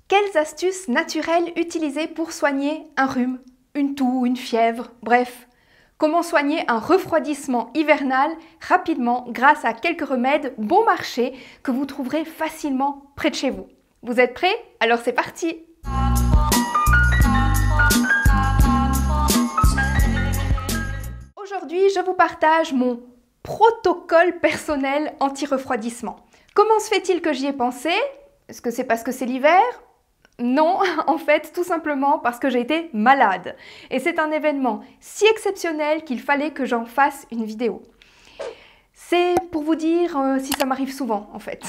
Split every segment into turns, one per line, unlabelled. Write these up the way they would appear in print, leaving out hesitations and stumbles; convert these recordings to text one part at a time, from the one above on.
Quelles astuces naturelles utiliser pour soigner un rhume, une toux, une fièvre, bref? Comment soigner un refroidissement hivernal rapidement grâce à quelques remèdes bon marché que vous trouverez facilement près de chez vous? Vous êtes prêts? Alors c'est parti! Aujourd'hui, je vous partage mon protocole personnel anti-refroidissement. Comment se fait-il que j'y ai pensé? Est-ce que c'est parce que c'est l'hiver? Non, en fait, tout simplement parce que j'ai été malade. Et c'est un événement si exceptionnel qu'il fallait que j'en fasse une vidéo. C'est pour vous dire si ça m'arrive souvent, en fait.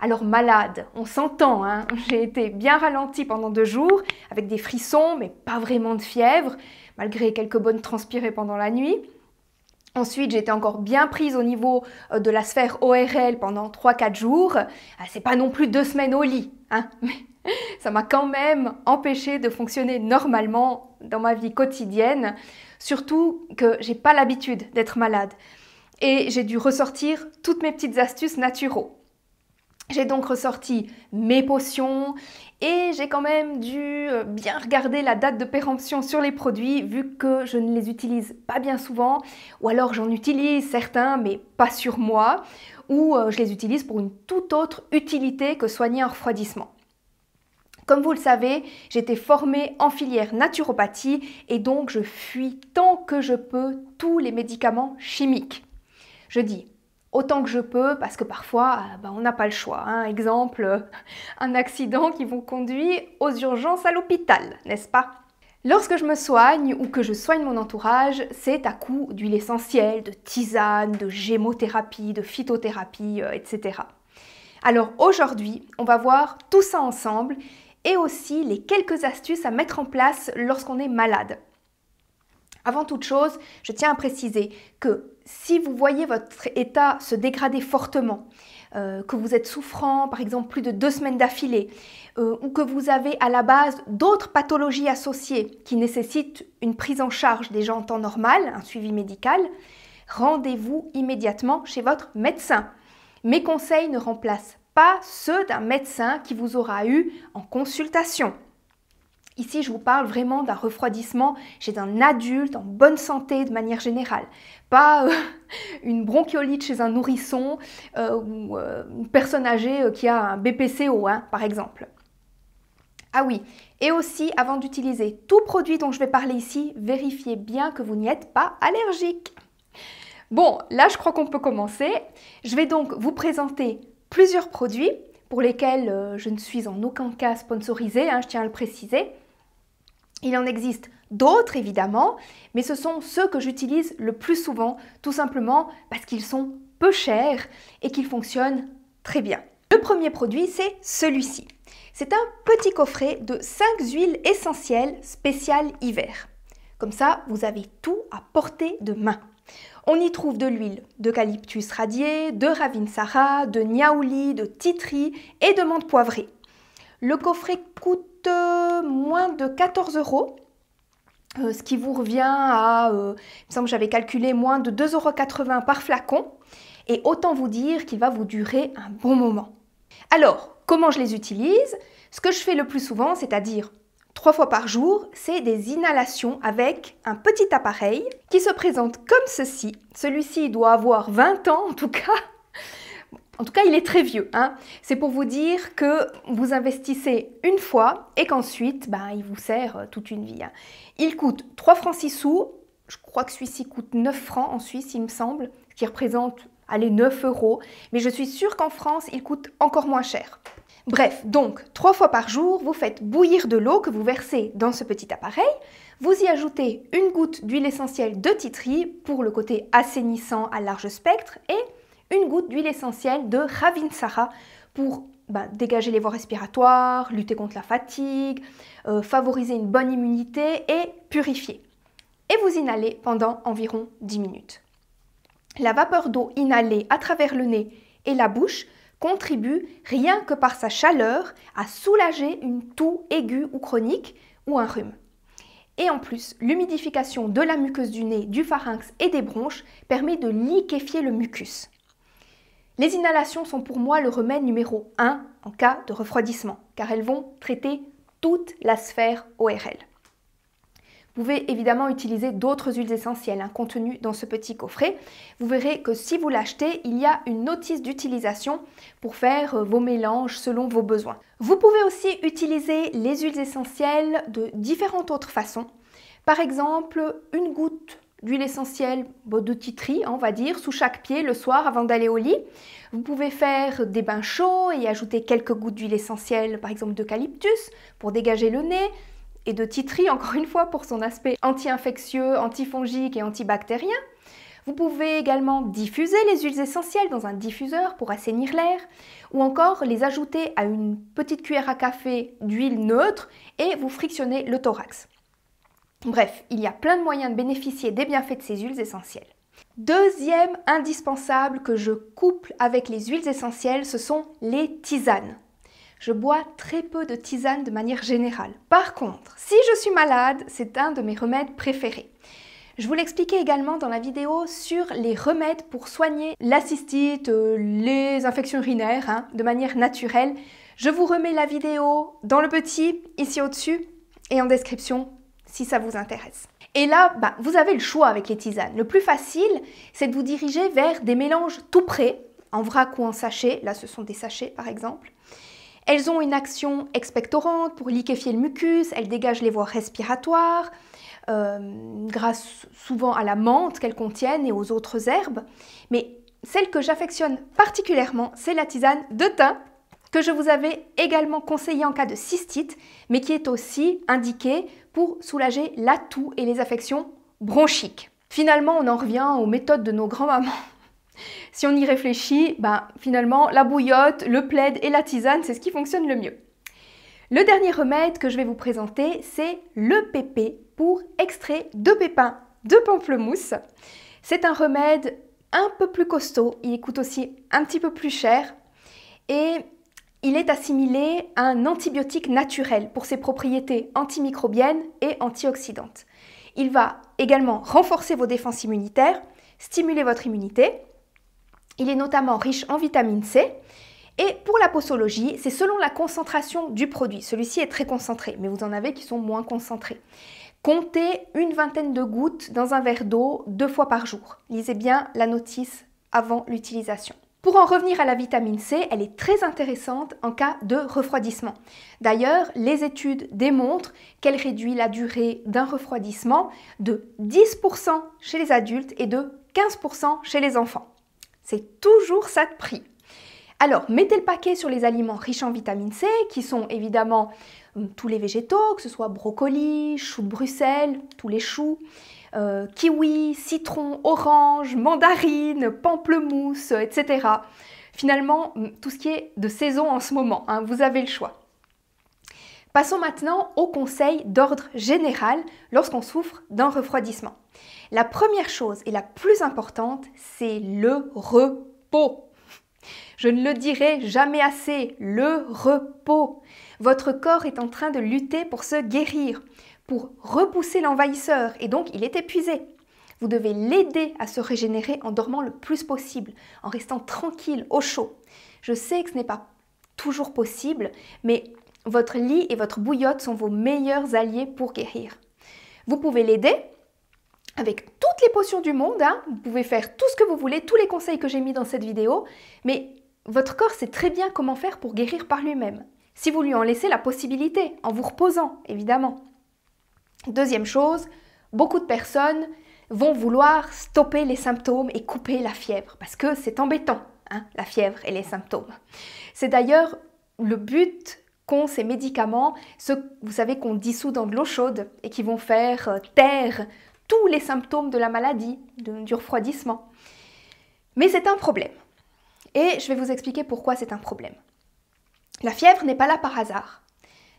Alors malade, on s'entend, hein. J'ai été bien ralentie pendant 2 jours, avec des frissons, mais pas vraiment de fièvre, malgré quelques bonnes transpirées pendant la nuit. Ensuite, j'étais encore bien prise au niveau de la sphère ORL pendant 3-4 jours. C'est pas non plus 2 semaines au lit, hein. Mais ça m'a quand même empêché de fonctionner normalement dans ma vie quotidienne, surtout que j'ai pas l'habitude d'être malade. Et j'ai dû ressortir toutes mes petites astuces naturelles. J'ai donc ressorti mes potions et j'ai quand même dû bien regarder la date de péremption sur les produits vu que je ne les utilise pas bien souvent, ou alors j'en utilise certains mais pas sur moi, ou je les utilise pour une toute autre utilité que soigner un refroidissement. Comme vous le savez, j'ai été formée en filière naturopathie et donc je fuis tant que je peux tous les médicaments chimiques. Je dis autant que je peux parce que parfois on n'a pas le choix. Hein. Exemple, un accident qui vous conduit aux urgences à l'hôpital, n'est-ce pas? Lorsque je me soigne ou que je soigne mon entourage, c'est à coup d'huile essentielle, de tisane, de gémothérapie, de phytothérapie, etc. Alors aujourd'hui, on va voir tout ça ensemble et aussi les quelques astuces à mettre en place lorsqu'on est malade. Avant toute chose, je tiens à préciser que si vous voyez votre état se dégrader fortement, que vous êtes souffrant, par exemple plus de 2 semaines d'affilée, ou que vous avez à la base d'autres pathologies associées qui nécessitent une prise en charge déjà en temps normal, un suivi médical, rendez-vous immédiatement chez votre médecin. Mes conseils ne remplacent pas ceux d'un médecin qui vous aura eu en consultation. Ici, je vous parle vraiment d'un refroidissement chez un adulte en bonne santé de manière générale. Pas une bronchiolite chez un nourrisson ou une personne âgée qui a un BPCO, hein, par exemple. Ah oui, et aussi, avant d'utiliser tout produit dont je vais parler ici, vérifiez bien que vous n'y êtes pas allergique. Bon, là, je crois qu'on peut commencer. Je vais donc vous présenter plusieurs produits pour lesquels je ne suis en aucun cas sponsorisée, hein, je tiens à le préciser. Il en existe d'autres évidemment, mais ce sont ceux que j'utilise le plus souvent, tout simplement parce qu'ils sont peu chers et qu'ils fonctionnent très bien. Le premier produit, c'est celui-ci. C'est un petit coffret de 5 huiles essentielles spéciales hiver. Comme ça, vous avez tout à portée de main. On y trouve de l'huile d'eucalyptus radié, de ravinsara, de niaouli, de titri et de menthe poivrée. Le coffret coûte moins de 14 €, ce qui vous revient à, il me semble que j'avais calculé, moins de 2,80 € par flacon. Et autant vous dire qu'il va vous durer un bon moment. Alors, comment je les utilise? Ce que je fais le plus souvent, c'est-à-dire 3 fois par jour, c'est des inhalations avec un petit appareil qui se présente comme ceci. Celui-ci doit avoir 20 ans en tout cas. En tout cas, il est très vieux. Hein. C'est pour vous dire que vous investissez une fois et qu'ensuite, il vous sert toute une vie. Hein. Il coûte 3 francs 6 sous. Je crois que celui-ci coûte 9 francs en Suisse, il me semble, ce qui représente, 9 €. Mais je suis sûre qu'en France, il coûte encore moins cher. Bref, donc 3 fois par jour, vous faites bouillir de l'eau que vous versez dans ce petit appareil. Vous y ajoutez une goutte d'huile essentielle de titri pour le côté assainissant à large spectre et une goutte d'huile essentielle de ravinsara pour dégager les voies respiratoires, lutter contre la fatigue, favoriser une bonne immunité et purifier. Et vous inhalez pendant environ 10 minutes. La vapeur d'eau inhalée à travers le nez et la bouche contribue, rien que par sa chaleur, à soulager une toux aiguë ou chronique ou un rhume. Et en plus, l'humidification de la muqueuse du nez, du pharynx et des bronches permet de liquéfier le mucus. Les inhalations sont pour moi le remède numéro 1 en cas de refroidissement. car elles vont traiter toute la sphère ORL. Vous pouvez évidemment utiliser d'autres huiles essentielles contenues dans ce petit coffret. Vous verrez que si vous l'achetez, il y a une notice d'utilisation pour faire vos mélanges selon vos besoins. Vous pouvez aussi utiliser les huiles essentielles de différentes autres façons. Par exemple, une goutte d'huile essentielle de tea tree, on va dire, sous chaque pied le soir avant d'aller au lit. Vous pouvez faire des bains chauds et ajouter quelques gouttes d'huile essentielle, par exemple d'eucalyptus, pour dégager le nez, et de tea tree, encore une fois, pour son aspect anti-infectieux, antifongique et antibactérien. Vous pouvez également diffuser les huiles essentielles dans un diffuseur pour assainir l'air, ou encore les ajouter à une petite cuillère à café d'huile neutre et vous frictionner le thorax. Bref, il y a plein de moyens de bénéficier des bienfaits de ces huiles essentielles. Deuxième indispensable que je couple avec les huiles essentielles, ce sont les tisanes. Je bois très peu de tisanes de manière générale. Par contre, si je suis malade, c'est un de mes remèdes préférés. Je vous l'expliquais également dans la vidéo sur les remèdes pour soigner la cystite, les infections urinaires de manière naturelle. Je vous remets la vidéo dans le petit, ici au-dessus, et en description si ça vous intéresse. Et là, vous avez le choix avec les tisanes. Le plus facile, c'est de vous diriger vers des mélanges tout prêts, en vrac ou en sachet. Là, ce sont des sachets par exemple. Elles ont une action expectorante pour liquéfier le mucus, elles dégagent les voies respiratoires, grâce souvent à la menthe qu'elles contiennent et aux autres herbes. Mais celle que j'affectionne particulièrement, c'est la tisane de thym, que je vous avais également conseillée en cas de cystite, mais qui est aussi indiquée pour soulager la toux et les affections bronchiques. Finalement, on en revient aux méthodes de nos grands-mamans. Si on y réfléchit, finalement, la bouillotte, le plaid et la tisane, c'est ce qui fonctionne le mieux. Le dernier remède que je vais vous présenter, c'est le pépé pour extrait de pépins de pamplemousse. C'est un remède un peu plus costaud, il coûte aussi un petit peu plus cher et il est assimilé à un antibiotique naturel pour ses propriétés antimicrobiennes et antioxydantes. Il va également renforcer vos défenses immunitaires, stimuler votre immunité. Il est notamment riche en vitamine C. Et pour la posologie, c'est selon la concentration du produit. Celui-ci est très concentré, mais vous en avez qui sont moins concentrés. Comptez une vingtaine de gouttes dans un verre d'eau 2 fois par jour. Lisez bien la notice avant l'utilisation. Pour en revenir à la vitamine C, elle est très intéressante en cas de refroidissement. D'ailleurs, les études démontrent qu'elle réduit la durée d'un refroidissement de 10% chez les adultes et de 15% chez les enfants. C'est toujours ça de prix. Alors, mettez le paquet sur les aliments riches en vitamine C, qui sont évidemment tous les végétaux, que ce soit brocoli, chou de Bruxelles, tous les choux, kiwi, citron, orange, mandarine, pamplemousse, etc. Finalement, tout ce qui est de saison en ce moment, vous avez le choix. Passons maintenant aux conseils d'ordre général lorsqu'on souffre d'un refroidissement. La première chose et la plus importante, c'est le repos. Je ne le dirai jamais assez, le repos. Votre corps est en train de lutter pour se guérir, pour repousser l'envahisseur et donc il est épuisé. Vous devez l'aider à se régénérer en dormant le plus possible, en restant tranquille, au chaud. Je sais que ce n'est pas toujours possible, mais votre lit et votre bouillotte sont vos meilleurs alliés pour guérir. Vous pouvez l'aider avec toutes les potions du monde, Vous pouvez faire tout ce que vous voulez, tous les conseils que j'ai mis dans cette vidéo, mais votre corps sait très bien comment faire pour guérir par lui-même. Si vous lui en laissez la possibilité, en vous reposant, évidemment. Deuxième chose, beaucoup de personnes vont vouloir stopper les symptômes et couper la fièvre, parce que c'est embêtant, la fièvre et les symptômes. C'est d'ailleurs le but qu'ont ces médicaments, ceux, vous savez, qu'on dissout dans de l'eau chaude et qui vont faire taire tous les symptômes de la maladie, du refroidissement. Mais c'est un problème. Et je vais vous expliquer pourquoi c'est un problème. La fièvre n'est pas là par hasard.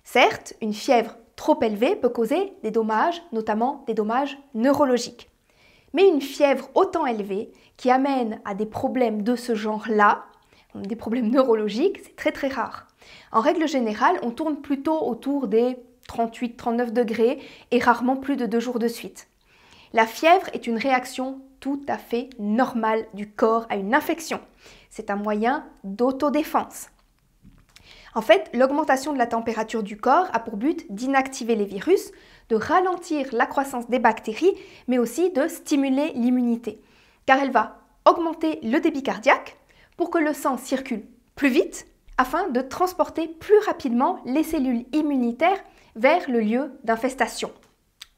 Certes, une fièvre trop élevée peut causer des dommages, notamment des dommages neurologiques. Mais une fièvre autant élevée qui amène à des problèmes de ce genre-là, des problèmes neurologiques, c'est très très rare. En règle générale, on tourne plutôt autour des 38-39 degrés et rarement plus de 2 jours de suite. La fièvre est une réaction tout à fait normale du corps à une infection. C'est un moyen d'autodéfense. En fait, l'augmentation de la température du corps a pour but d'inactiver les virus, de ralentir la croissance des bactéries, mais aussi de stimuler l'immunité, car elle va augmenter le débit cardiaque pour que le sang circule plus vite, afin de transporter plus rapidement les cellules immunitaires vers le lieu d'infestation.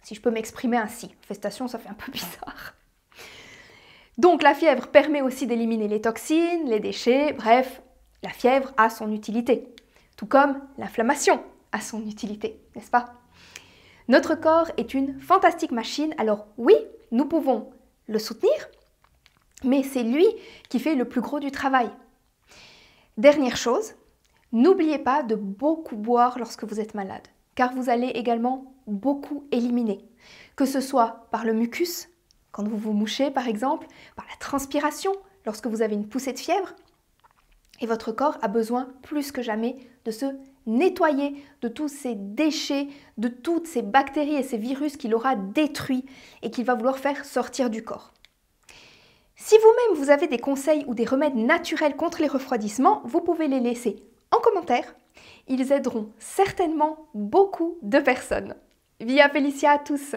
Si je peux m'exprimer ainsi, infestation ça fait un peu bizarre. Donc la fièvre permet aussi d'éliminer les toxines, les déchets, bref, la fièvre a son utilité. Tout comme l'inflammation a son utilité, n'est-ce pas? Notre corps est une fantastique machine, alors oui, nous pouvons le soutenir, mais c'est lui qui fait le plus gros du travail. Dernière chose, n'oubliez pas de beaucoup boire lorsque vous êtes malade, car vous allez également beaucoup éliminer, que ce soit par le mucus, quand vous vous mouchez par exemple, par la transpiration, lorsque vous avez une poussée de fièvre, et votre corps a besoin plus que jamais de se nettoyer de tous ces déchets, de toutes ces bactéries et ces virus qu'il aura détruits et qu'il va vouloir faire sortir du corps. Si vous-même vous avez des conseils ou des remèdes naturels contre les refroidissements, vous pouvez les laisser en commentaire. Ils aideront certainement beaucoup de personnes. Via Felicia à tous!